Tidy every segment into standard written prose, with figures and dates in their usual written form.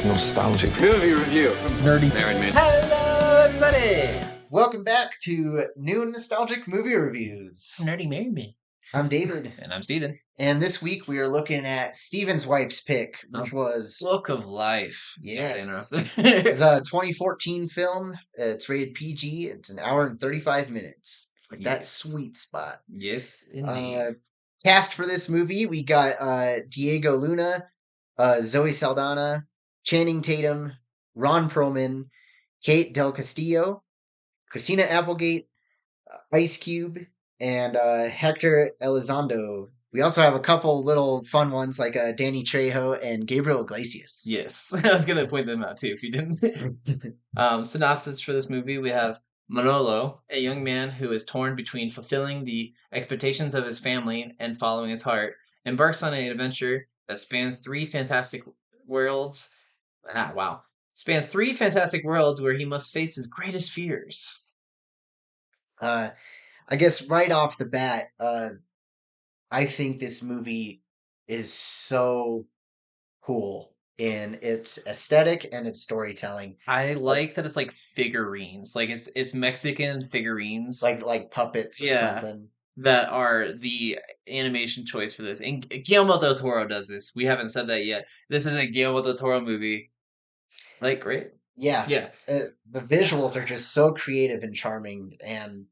Nostalgic movie review. Nerdy Married Man. Hello, everybody! Welcome back to new nostalgic movie reviews. Nerdy Married Me. I'm David, And I'm Steven. and this week we are looking at Steven's wife's pick, which was Book of Life. yes, Sorry to interrupt. it's a 2014 film. It's rated PG. It's an hour and 35 minutes, like that Yes. sweet spot. Yes, indeed. Cast for this movie, we got Diego Luna, Zoe Saldana, Channing Tatum, Ron Perlman, Kate Del Castillo, Christina Applegate, Ice Cube, and Hector Elizondo. We also have a couple little fun ones like Danny Trejo and Gabriel Iglesias. Yes, I was going to point them out too if you didn't. Synopsis for this movie, we have Manolo, a young man who is torn between fulfilling the expectations of his family and following his heart, embarks on an adventure that spans three fantastic worlds. Spans three fantastic worlds where he must face his greatest fears. I guess right off the bat, I think this movie is so cool in its aesthetic and its storytelling. I like that it's like figurines, like it's Mexican figurines, Like puppets or yeah, something. that are the animation choice for this. And Guillermo del Toro does this. We haven't said that yet. This is a Guillermo del Toro movie. Like, great. Yeah. Yeah. The visuals are just so creative and charming, and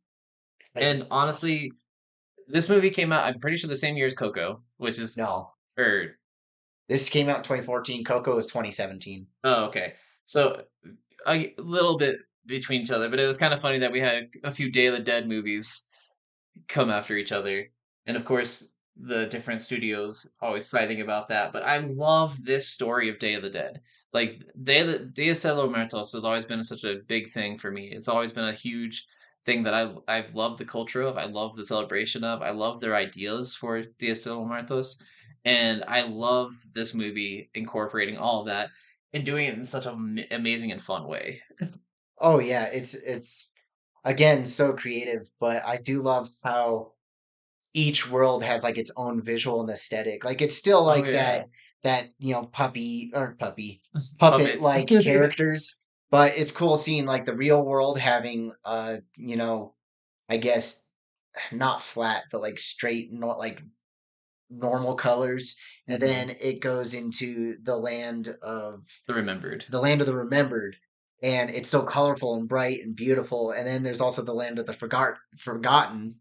And honestly, this movie came out, I'm pretty sure the same year as Coco, which is no. or This came out in 2014. Coco was 2017. oh, okay. So a little bit between each other, but it was kind of funny that we had a few Day of the Dead movies come after each other. And of course, the different studios always fighting about that. But I love this story of Day of the Dead. Like Dias de los Muertos has always been such a big thing for me. It's always been a huge thing that I've loved the culture of. I love the celebration of. I love their ideas for Dias de los Muertos. And I love this movie incorporating all of that and doing it in such an amazing and fun way. Oh yeah, it's again so creative, but I do love how each world has like its own visual and aesthetic. Like it's still Oh like yeah. that puppet Puppets. like characters, but it's cool seeing like the real world having I guess not flat but like straight, not like normal colors, and then it goes into the land of The Remembered. the remembered, and it's so colorful and bright and beautiful. And then there's also the land of the forgotten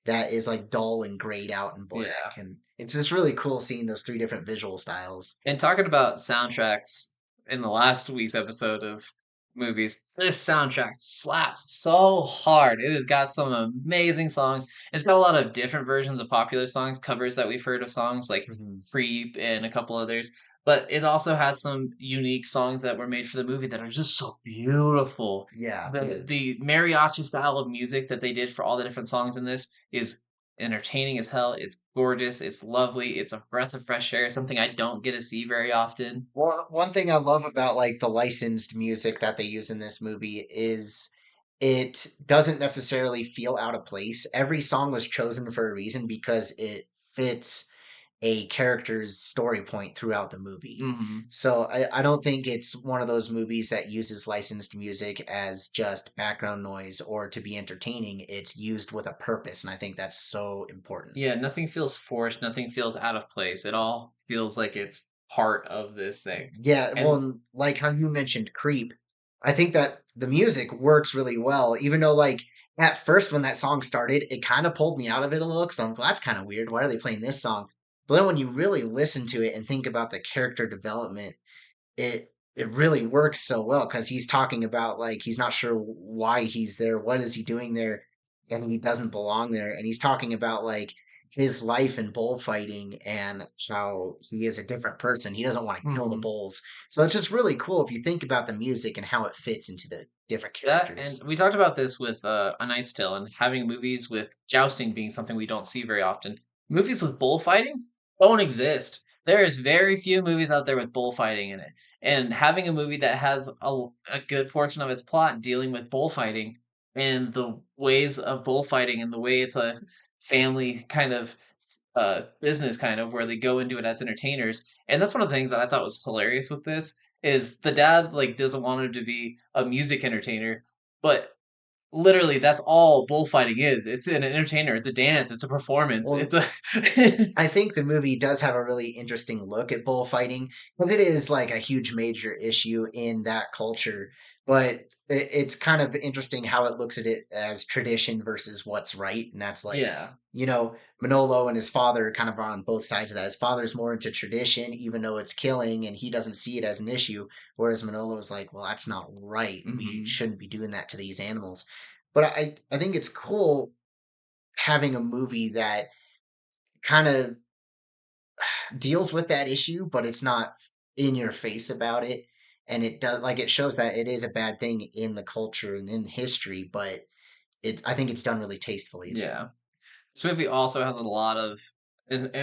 that is like dull and grayed out and black. Yeah. And it's just really cool seeing those three different visual styles. And talking about soundtracks in the last week's episode of movies, this soundtrack slaps so hard. It has got some amazing songs. It's got a lot of different versions of popular songs, covers that we've heard of songs like Creep and a couple others. But it also has some unique songs that were made for the movie that are just so beautiful. Yeah. The mariachi style of music that they did for all the different songs in this is entertaining as hell. It's gorgeous. It's lovely. It's a breath of fresh air, something I don't get to see very often. One thing I love about like the licensed music that they use in this movie is it doesn't necessarily feel out of place. Every song was chosen for a reason because it fits a character's story point throughout the movie. Mm-hmm. So I don't think it's one of those movies that uses licensed music as just background noise or to be entertaining. It's used with a purpose, and I think that's so important. Yeah, nothing feels forced. Nothing feels out of place. It all feels like it's part of this thing. Yeah, And well, like how you mentioned Creep, I think that the music works really well, even though like at first when that song started, it kind of pulled me out of it a little because I'm like, well, that's kind of weird. Why are they playing this song? But then when you really listen to it and think about the character development, it really works so well because he's talking about like he's not sure why he's there, what is he doing there, and he doesn't belong there. And he's talking about like his life in bullfighting and how he is a different person. He doesn't want to kill the bulls. So it's just really cool if you think about the music and how it fits into the different that, characters. and we talked about this with A Knight's Tale and having movies with jousting being something we don't see very often. Movies with bullfighting don't exist. There is very few movies out there with bullfighting in it. And having a movie that has a good portion of its plot dealing with bullfighting and the ways of bullfighting and the way it's a family kind of business kind of where they go into it as entertainers. And that's one of the things that I thought was hilarious with this is the dad like doesn't want him to be a music entertainer, but literally that's all bullfighting is. It's an entertainer, it's a dance, it's a performance, Well, it's a I think the movie does have a really interesting look at bullfighting because it is like a huge major issue in that culture. But it's kind of interesting how it looks at it as tradition versus what's right. And that's like, yeah. Manolo and his father kind of are on both sides of that. His father's more into tradition, even though it's killing, and he doesn't see it as an issue. Whereas Manolo's like, well, that's not right. We Hmm. shouldn't be doing that to these animals. But I think it's cool having a movie that kind of deals with that issue, but it's not in your face about it. And it does like it shows that it is a bad thing in the culture and in history, but I think it's done really tastefully. So Yeah. This movie also has a lot of,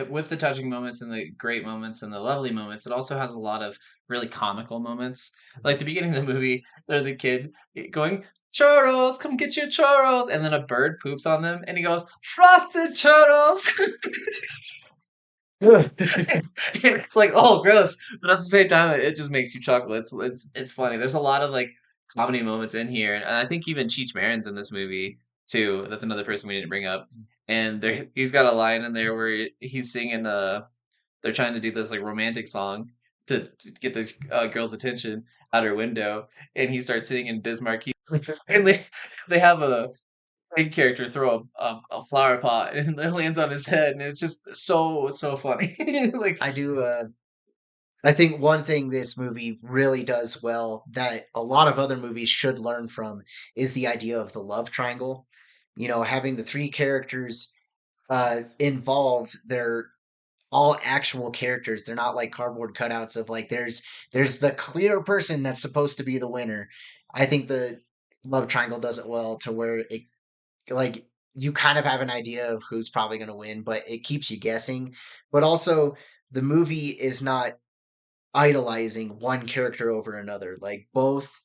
with the touching moments and the great moments and the lovely moments, it also has a lot of really comical moments. Like the beginning of the movie, there's a kid going, churros, come get your churros. And then a bird poops on them and he goes, frosted churros. It's like, oh, gross. But at the same time, it just makes you chuckle. It's funny. There's a lot of like comedy moments in here. And I think even Cheech Marin's in this movie too. That's another person we didn't bring up. And he's got a line in there where he's singing they're trying to do this like romantic song to get this girl's attention out her window, and he starts singing Bismarck, and they have a main character throw a flower pot and it lands on his head, and it's just so funny. Like, I do. I think one thing this movie really does well that a lot of other movies should learn from is the idea of the love triangle. Having the three characters involved, they're all actual characters. They're not like cardboard cutouts of like there's the clear person that's supposed to be the winner. I think the love triangle does it well to where it like you kind of have an idea of who's probably going to win, but it keeps you guessing. But also the movie is not idolizing one character over another. Like both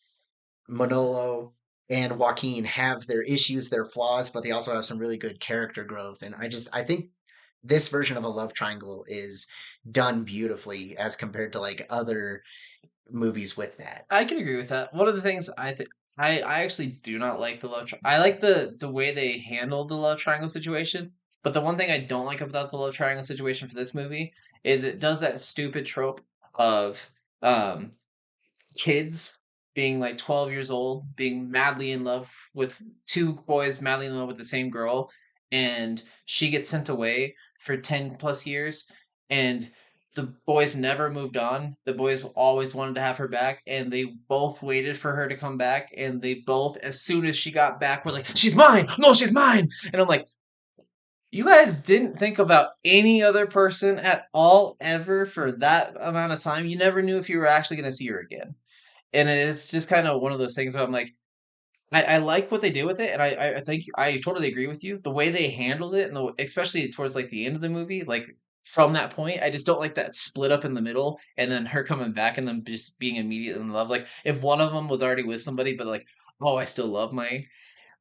Manolo and Joaquin have their issues, their flaws, but they also have some really good character growth. And I think this version of a love triangle is done beautifully as compared to like other movies with that. I can agree with that. One of the things I think I actually do not like the I like the way they handled the love triangle situation, but the one thing I don't like about the love triangle situation for this movie is it does that stupid trope of um kids being like 12 years old, being madly in love with two boys, madly in love with the same girl, and she gets sent away for 10 plus years, and the boys never moved on. The boys always wanted to have her back, and they both waited for her to come back, and they both, as soon as she got back, were like, she's mine! No, she's mine! And I'm like, you guys didn't think about any other person at all ever for that amount of time. You never knew if you were actually going to see her again, and it's just kind of one of those things where I'm like, I like what they did with it, and I think I totally agree with you. The way they handled it, and especially towards like the end of the movie, like from that point, I just don't like that split up in the middle, and then her coming back and them just being immediately in love. Like if one of them was already with somebody, but like, oh, I still love my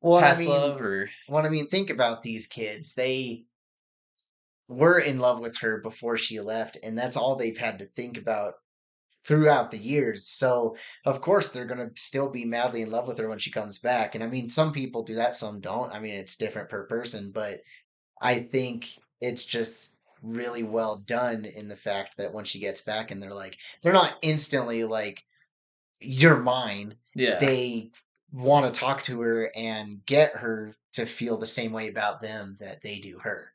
Well, and past love, or think about these kids. They were in love with her before she left, and that's all they've had to think about throughout the years. So, of course, they're going to still be madly in love with her when she comes back. And I mean, some people do that, some don't. I mean, it's different per person, but I think it's just really well done in the fact that when she gets back and they're not instantly like, you're mine. yeah, They want to talk to her and get her to feel the same way about them that they do her.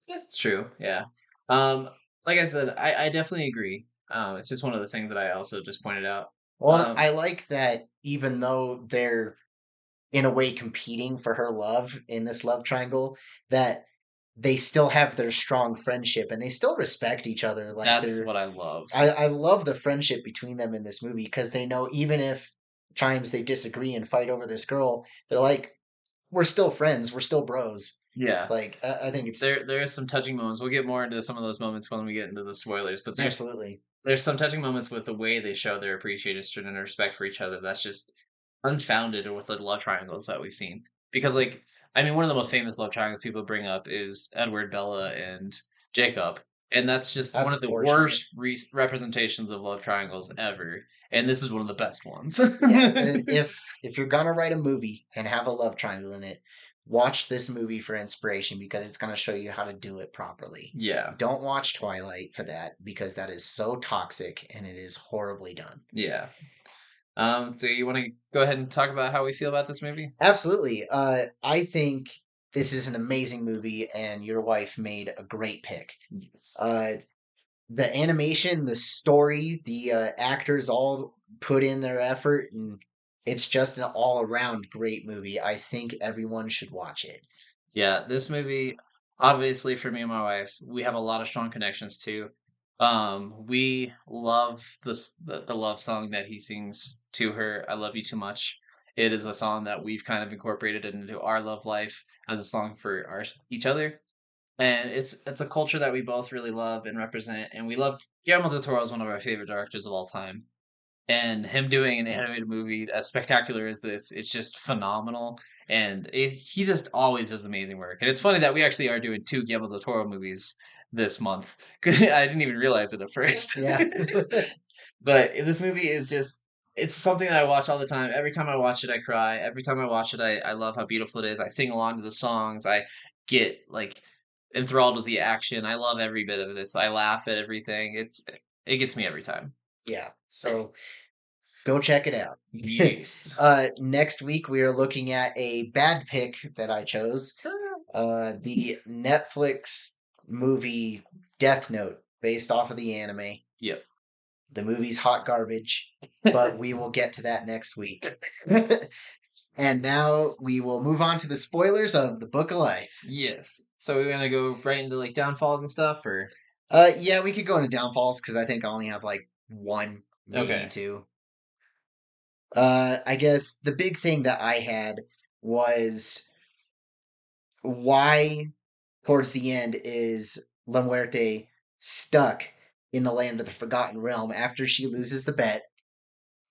that's true. Yeah, um, like I said, I definitely agree. It's just one of those things that I also just pointed out. Well, Um, I like that even though they're in a way competing for her love in this love triangle, that they still have their strong friendship and they still respect each other. Like that's what I love. I love the friendship between them in this movie because they know even if times they disagree and fight over this girl, they're like, we're still friends, we're still bros. Yeah. Like I think it's There is some touching moments. We'll get more into some of those moments when we get into the spoilers, but absolutely. there's some touching moments with the way they show their appreciation and respect for each other. That's just unfounded with the love triangles that we've seen. Because like I mean one of the most famous love triangles people bring up is Edward, Bella, and Jacob. And that's just That's one of the unfortunate. worst representations of love triangles ever. And this is one of the best ones. Yeah, if you're gonna write a movie and have a love triangle in it, watch this movie for inspiration because it's gonna show you how to do it properly. Yeah, Don't watch Twilight for that because that is so toxic and it is horribly done. yeah. So you want to go ahead and talk about how we feel about this movie? Absolutely. I think this is an amazing movie, and your wife made a great pick. Yes. The animation, the story, the actors all put in their effort, and it's just an all around great movie. I think everyone should watch it. Yeah, this movie, obviously for me and my wife, we have a lot of strong connections to. We love the love song that he sings to her, I Love You Too Much. It is a song that we've kind of incorporated into our love life as a song for each other. And it's a culture that we both really love and represent, and we love Guillermo del Toro is one of our favorite directors of all time. And him doing an animated movie as spectacular as this, it's just phenomenal. And he just always does amazing work. And it's funny that we actually are doing two Guillermo del Toro movies this month. I didn't even realize it at first. Yeah. But this movie is just, it's something that I watch all the time. Every time I watch it, I cry. Every time I watch it, I love how beautiful it is. I sing along to the songs. I get like enthralled with the action. I love every bit of this. I laugh at everything. It gets me every time. Yeah. So go check it out. Yes. Next week we are looking at a bad pick that I chose. The Netflix movie Death Note, based off of the anime. Yep. The movie's hot garbage, but we will get to that next week. And now we will move on to the spoilers of the Book of Life. Yes. So we're gonna go right into like downfalls and stuff, or Yeah, we could go into downfalls because I think I only have like one, maybe Okay. two. I guess the big thing that I had was why, towards the end, is La Muerte stuck in the land of the Forgotten Realm after she loses the bet,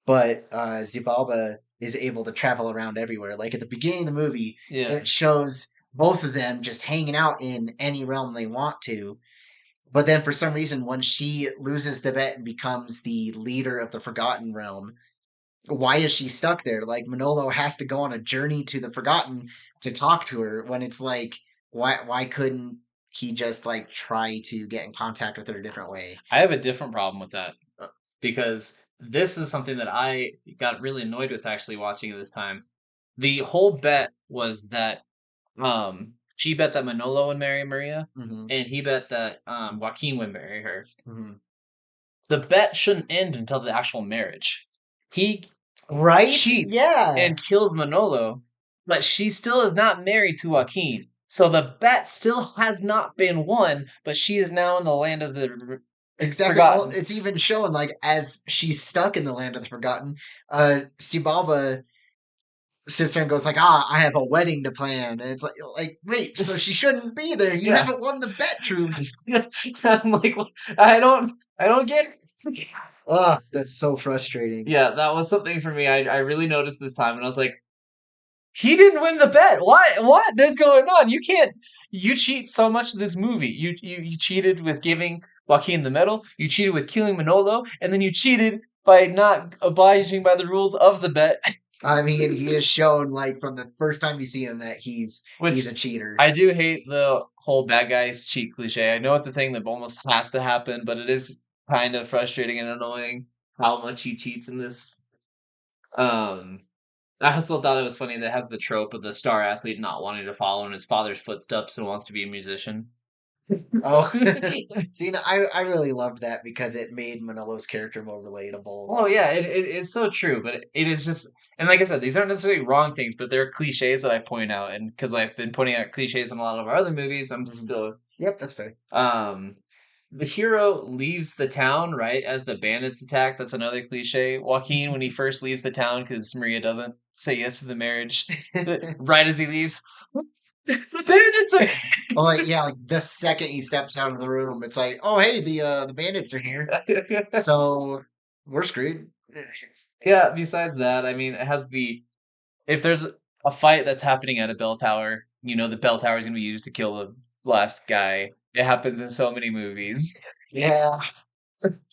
but Zibalba is able to travel around everywhere. Like at the beginning of the movie, yeah, it shows both of them just hanging out in any realm they want to. But then for some reason, when she loses the bet and becomes the leader of the Forgotten Realm, why is she stuck there? Like Manolo has to go on a journey to the Forgotten to talk to her when it's like, why couldn't he just like try to get in contact with her a different way? I have a different problem with that Uh, because this is something that I got really annoyed with actually watching it this time. The whole bet was that she bet that Manolo would marry Maria, Mm-hmm, and he bet that Joaquin would marry her. mm-hmm. The bet shouldn't end until the actual marriage. He Right? cheats Yeah. and kills Manolo, but she still is not married to Joaquin. So the bet still has not been won, but she is now in the land of the Exactly. Well, forgotten. it's even shown like as she's stuck in the land of the forgotten, Sibalba sits there and goes like, I have a wedding to plan. And it's like, wait, so she shouldn't be there. You Yeah. haven't won the bet, truly. I'm like, I don't get it. Oh, that's so frustrating. Yeah, that was something for me. I really noticed this time, and I was like, he didn't win the bet. What is going on? You can't. You cheat so much in this movie. You cheated with giving Joaquin the medal. You cheated with killing Manolo, and then you cheated by not abiding by the rules of the bet. I mean, he has shown like from the first time you see him that he's Which a cheater. I do hate the whole bad guys cheat cliche. I know it's a thing that almost has to happen, but it is kind of frustrating and annoying how much he cheats in this. Um, I also thought it was funny that it has the trope of the star athlete not wanting to follow in his father's footsteps and wants to be a musician. Oh, see, I really loved that because it made Manolo's character more relatable. Oh yeah, it's so true, but it is just, and like I said, these aren't necessarily wrong things, but they're cliches that I point out, and because I've been pointing out cliches in a lot of our other movies, I'm still Yep, that's fair. the hero leaves the town right as the bandits attack. That's another cliche. Joaquin, when he first leaves the town because Maria doesn't say yes to the marriage, right as he leaves, the bandits are. Well, like, yeah, like the second he steps out of the room, it's like, oh hey, the bandits are here, so we're screwed. Yeah. Besides that, I mean, it has the if there's a fight that's happening at a bell tower, the bell tower is going to be used to kill the last guy. It happens in so many movies. Yeah,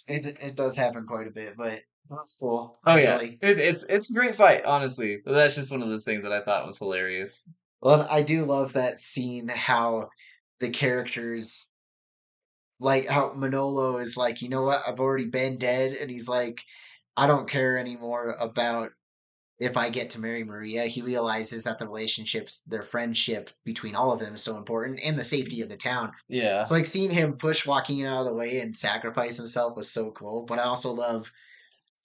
it does happen quite a bit, but that's cool, Oh yeah, actually. it's a great fight, honestly. But that's just one of those things that I thought was hilarious. Well, I do love that scene how the characters like how Manolo is like, you know what, I've already been dead, and he's like, I don't care anymore about if I get to marry Maria. He realizes that the relationships, their friendship between all of them is so important and the safety of the town. It's Yeah. like seeing him push Joaquin out of the way and sacrifice himself was so cool. But I also love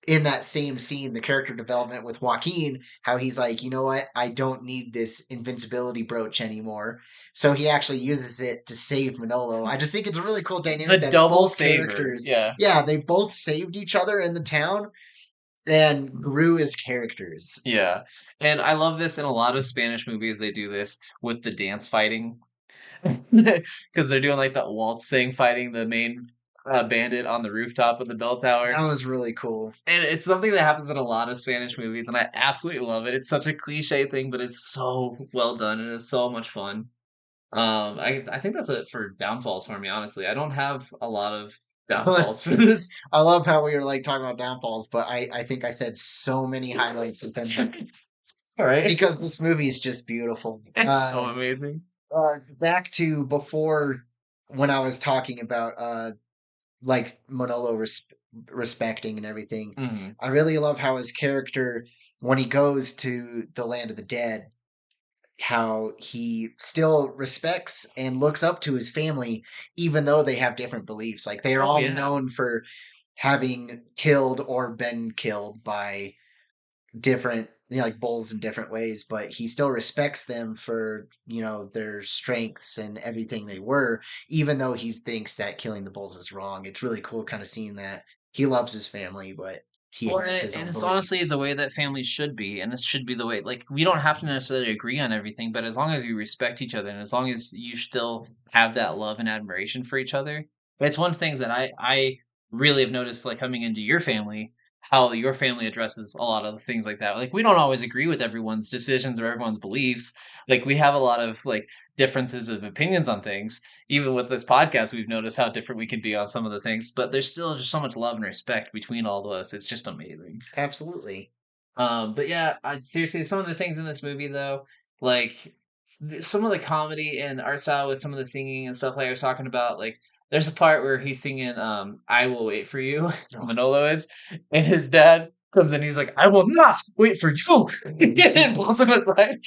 in that same scene the character development with Joaquin, how he's like, you know what, I don't need this invincibility brooch anymore. So he actually uses it to save Manolo. I just think it's a really cool The dynamic that double both saver. characters, Yeah. yeah, they both saved each other in the town and grew as characters. Yeah. And I love this in a lot of Spanish movies. They do this with the dance fighting because they're doing like that waltz thing, fighting the main bandit on the rooftop of the bell tower. That was really cool. And it's something that happens in a lot of Spanish movies, and I absolutely love it. It's such a cliche thing, but it's so well done and it's so much fun. I think that's it for downfalls for me, honestly. I don't have a lot of downfalls for this. I love how we were like talking about downfalls, but I think I said so many highlights within them All right. because this movie is just beautiful. It's so amazing. Back to before when I was talking about like Manolo respecting and everything. Mhm. I really love how his character, when he goes to the land of the dead, how he still respects and looks up to his family, even though they have different beliefs. Like they're Oh all yeah. known for having killed or been killed by different, like bulls in different ways, but he still respects them for, their strengths and everything they were, even though he thinks that killing the bulls is wrong. It's really cool kind of seeing that he loves his family, but he Well, has his and own it's honestly beliefs. the way that families should be, and this should be the way. Like, we don't have to necessarily agree on everything, but as long as you respect each other, and as long as you still have that love and admiration for each other, it's one of the things that I really have noticed, like coming into your family, how your family addresses a lot of the things like that. Like, we don't always agree with everyone's decisions or everyone's beliefs. Like, we have a lot of like differences of opinions on things. Even with this podcast, we've noticed how different we can be on some of the things, but there's still just so much love and respect between all of us. It's just amazing. Absolutely. But yeah, seriously, some of the things in this movie though, like some of the comedy and art style with some of the singing and stuff like I was talking about, like there's a part where he's singing "I Will Wait for You," Oh, Manolo is, and his dad comes in, he's like, "I will not wait for you," and pulls him aside.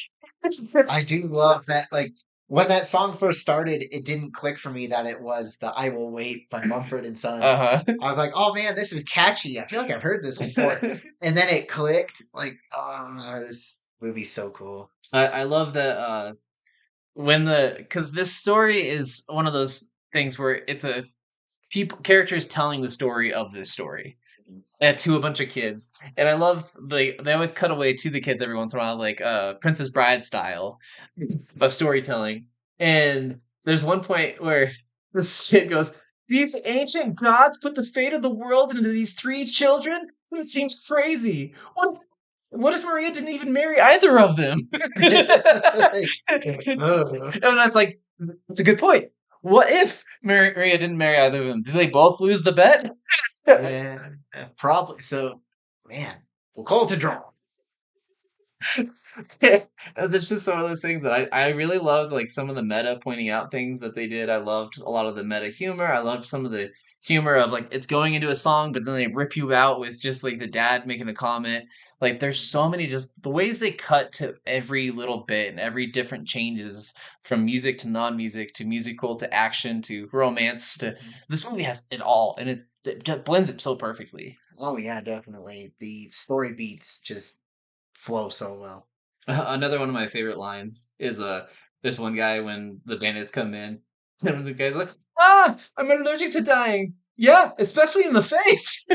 I do love that. Like when that song first started, it didn't click for me that it was the "I Will Wait" by Mumford and Sons. Uh I was like, "Oh man, this is catchy. I feel like I've heard this before." huh. And then it clicked. Like, oh, this movie's so cool. I love that when the because this story is one of those things where it's a people characters telling the story of this story to a bunch of kids, and I love they always cut away to the kids every once in a while, like Princess Bride style of storytelling. And there's one point where this kid goes, "These ancient gods put the fate of the world into these three children? It seems crazy. What if Maria didn't even marry either of them?" Ugh. And that's like, that's a good point. What if Maria didn't marry either of them? Do they both lose the bet? Yeah, probably. So, man, we'll call it a draw. There's just some of those things that I really loved, like some of the meta pointing out things that they did. I loved a lot of the meta humor. I loved some of the humor of like it's going into a song, but then they rip you out with just like the dad making a comment. Like there's so many just the ways they cut to every little bit and every different changes from music to non-music to musical to action to romance to this movie has it all and it blends it so perfectly. Oh yeah, definitely. The story beats just flow so well. Another one of my favorite lines is there's one guy when the bandits come in and the guy's like, "Ah, I'm allergic to dying. Yeah, especially in the face."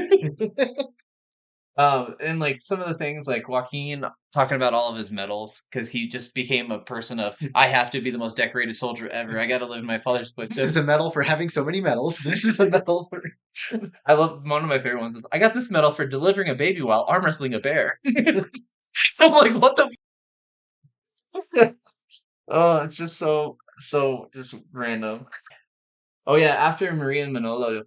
And like some of the things like Joaquin talking about all of his medals because he just became a person of I have to be the most decorated soldier ever. I got to live in my father's This is footsteps. a medal for having so many medals. This is a medal for. I love one of my favorite ones is I got this medal for delivering a baby while arm wrestling a bear. I'm like, what the? Oh, it's just so just random. Oh yeah, after Maria and Manolo,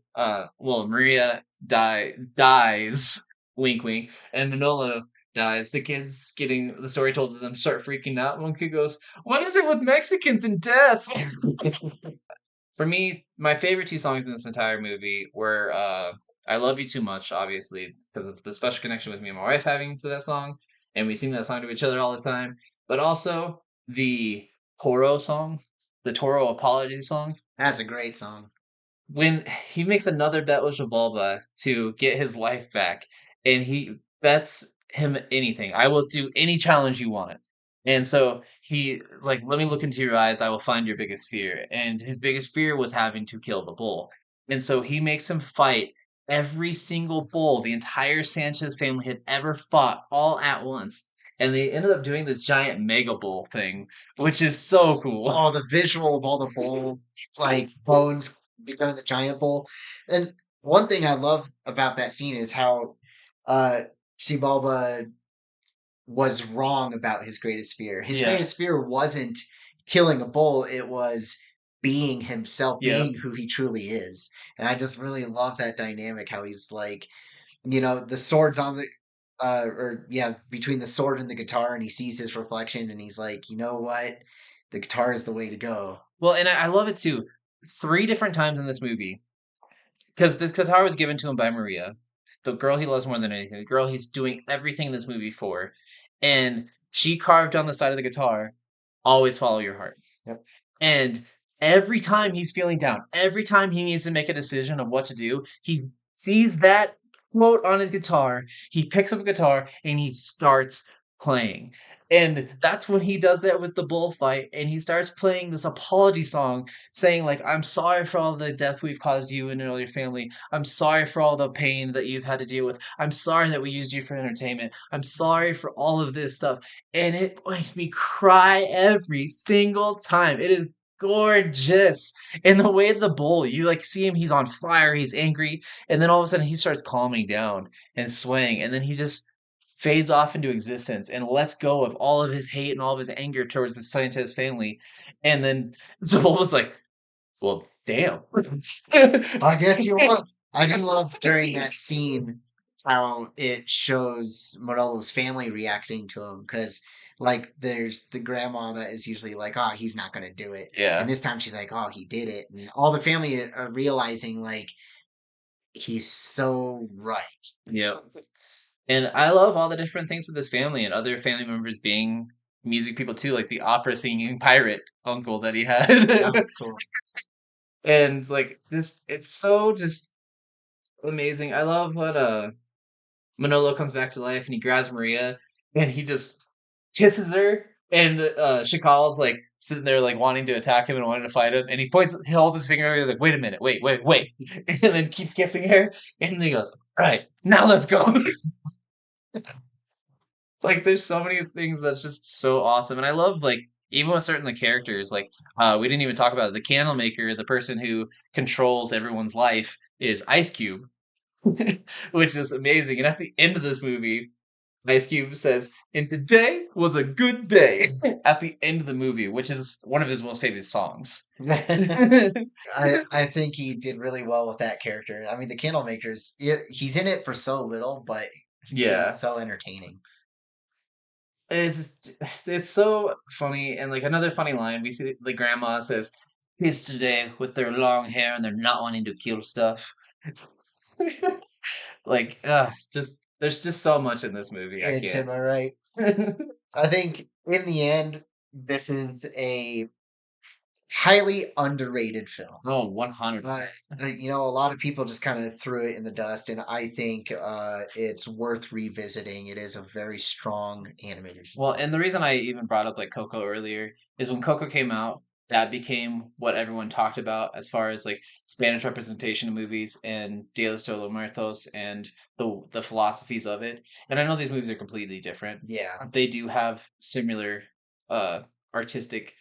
Maria dies, wink wink, and Manolo dies. The kids getting the story told to them start freaking out. One kid goes, "What is it with Mexicans and death?" For me, my favorite two songs in this entire movie were "I Love You Too Much," obviously because of the special connection with me and my wife having to that song, and we sing that song to each other all the time. But also the Toro song, the Toro apology song That's a great song. when he makes another bet with Jabalba to get his life back, and he bets him anything. I will do any challenge you want. And so he is like, let me look into your eyes. I will find your biggest fear. And his biggest fear was having to kill the bull. And so he makes him fight every single bull the entire Sanchez family had ever fought all at once. And they ended up doing this giant mega bull thing, which is so cool. Oh, the visual of all the bull like bones becoming the giant bull. And one thing I love about that scene is how uh Xibalba was wrong about his greatest fear. His Yeah. greatest fear wasn't killing a bull, it was being himself, Yep. being who he truly is. And I just really love that dynamic, how he's like, the sword's on the or yeah, between the sword and the guitar, and he sees his reflection and he's like, you know what? The guitar is the way to go. Well, and I love it too. Three different times in this movie, because this guitar was given to him by Maria, the girl he loves more than anything, the girl he's doing everything in this movie for, and she carved on the side of the guitar, "Always follow your heart." Yep. And every time he's feeling down, every time he needs to make a decision of what to do, he sees that quote on his guitar, he picks up a guitar and he starts playing. And that's when he does that with the bullfight, and he starts playing this apology song saying, like, I'm sorry for all the death we've caused you and all your family. I'm sorry for all the pain that you've had to deal with. I'm sorry that we used you for entertainment. I'm sorry for all of this stuff. And it makes me cry every single time. It is gorgeous. And the way the bull, you like see him, he's on fire, he's angry, and then all of a sudden he starts calming down and swaying, and then he just fades off into existence and lets go of all of his hate and all of his anger towards the Sanchez family. And then Zool was like, well, damn. I guess you're right. I do love during that scene how it shows Morelo's family reacting to him because, like, there's the grandma that is usually like, "Oh, he's not gonna do it," and Yeah. this time she's like, "Oh, he did it," and all the family are realizing like he's so right. Yep. And I love all the different things with this family and other family members being music people too, like the opera singing pirate uncle that he That had. was cool. And like this, it's so just amazing. I love what Manolo comes back to life and he grabs Maria and he just kisses her, and Shakal's like sitting there like wanting to attack him and wanting to fight him, and he holds his finger, he's like, wait a minute, wait, and then keeps kissing her, and then he goes, all right, now let's go. Like there's so many things that's just so awesome, and I love like even with certain the characters, like we didn't even talk about it. The candle maker, the person who controls everyone's life, is Ice Cube, which is amazing. And at the end of this movie, Ice Cube says, "And today was a good day." At the end of the movie, which is one of his most famous songs. I think he did really well with that character. I mean, the Candlemakers, he's in it for so little, but he is Yeah, so entertaining. it's it's so funny, and like another funny line, we see the grandma says, "Kids today with their long hair and they're not wanting to kill stuff." Like, just there's just so much in this movie. I It's can't. am I right? I think in the end, this is a highly underrated film. Oh, 100%. A lot of people just kind of threw it in the dust, and I think it's worth revisiting. It is a very strong animated Well, film. and the reason I even brought up like Coco earlier is when Coco came out, that became what everyone talked about as far as like Spanish representation of movies and Dia de los Muertos and the philosophies of it. And I know these movies are completely different. Yeah, They do have similar uh artistic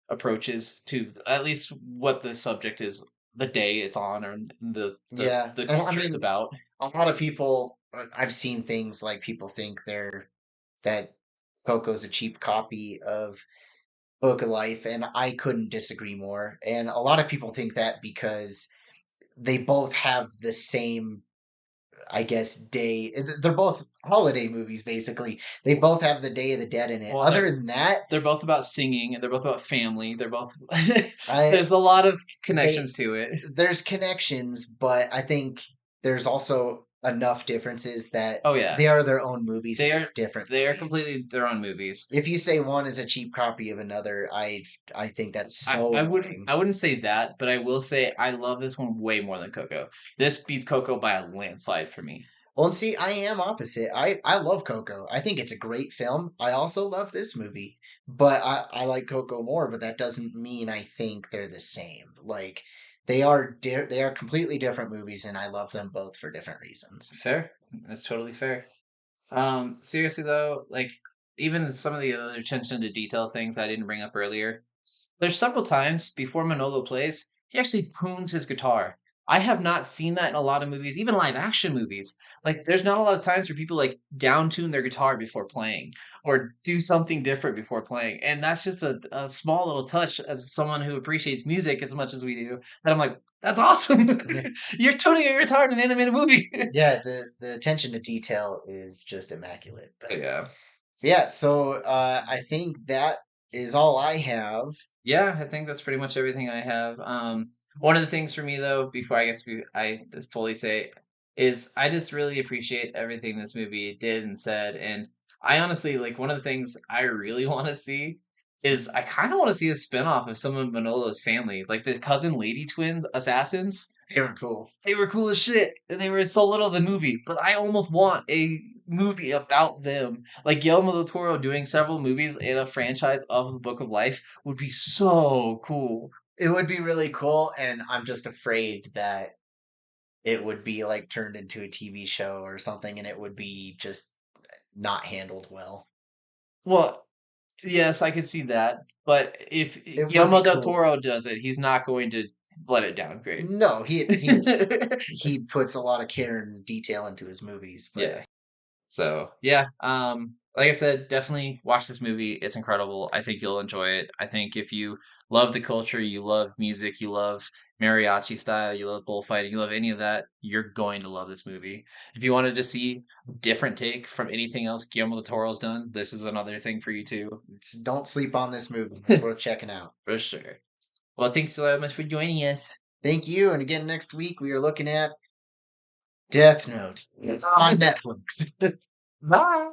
approaches to at least what the subject is, the day it's on, or yeah, the and I culture it's mean, about. a lot of people. I've seen things like people think that Coco's a cheap copy of Book of Life, and I couldn't disagree more. And a lot of people think that because they both have the same, I guess, day. They're both holiday movies, basically. They both have the Day of the Dead in it. Well, Other than that, they're both about singing and they're both about family. They're both I there's a lot of they connections to it. there's connections, but I think there's also enough differences that Oh yeah. they are their own movies They and are they're different they are movies. completely their own movies. If you say one is a cheap copy of another, I think that's so annoying. I wouldn't say that, but I will say I love this one way more than Coco. This beats Coco by a landslide for me. Well, and see, I am opposite. I love Coco. I think it's a great film. I also love this movie, but I like Coco more. But that doesn't mean I think they're the same. Like they are completely different movies, and I love them both for different reasons. Fair. That's totally fair. Seriously though, like even some of the other attention to detail things I didn't bring up earlier. There's several times before Manolo plays, he actually tunes his guitar. I have not seen that in a lot of movies, even live action movies. Like, there's not a lot of times where people like down tune their guitar before playing or do something different before playing. And that's just a small little touch as someone who appreciates music as much as we do. That I'm like, that's awesome. You're tuning your guitar in an animated movie. Yeah, the attention to detail is just immaculate. But Yeah. yeah, so I think that is all I have. Yeah, I think that's pretty much everything I have. One of the things for me though, before I just fully say, is I just really appreciate everything this movie did and said, and I honestly like one of the things I really want to see is I kind of want to see a spinoff of some of Manolo's family, like the cousin lady twin assassins. They were cool. They were cool as shit, and they were so little of the movie. But I almost want a movie about them. Like Guillermo del Toro doing several movies in a franchise of the Book of Life would be so cool. It would be really cool, and I'm just afraid that it would be like turned into a TV show or something, and it would be just not handled well. Well, yes, I could see that. But if It would Guillermo be del cool. Toro does it, he's not going to let it downgrade. No, he puts a lot of care and detail into his movies, but Yeah. So yeah, like I said, definitely watch this movie. It's incredible. I think you'll enjoy it. I think if you love the culture, you love music, you love mariachi style, you love bullfighting, you love any of that, you're going to love this movie. If you wanted to see a different take from anything else Guillermo del Toro's done, this is another thing for you too. don't sleep on this movie. It's worth checking out. For sure. Well, thanks so much for joining us. Thank you. And again, next week we are looking at Death Note. It's on Netflix. Bye.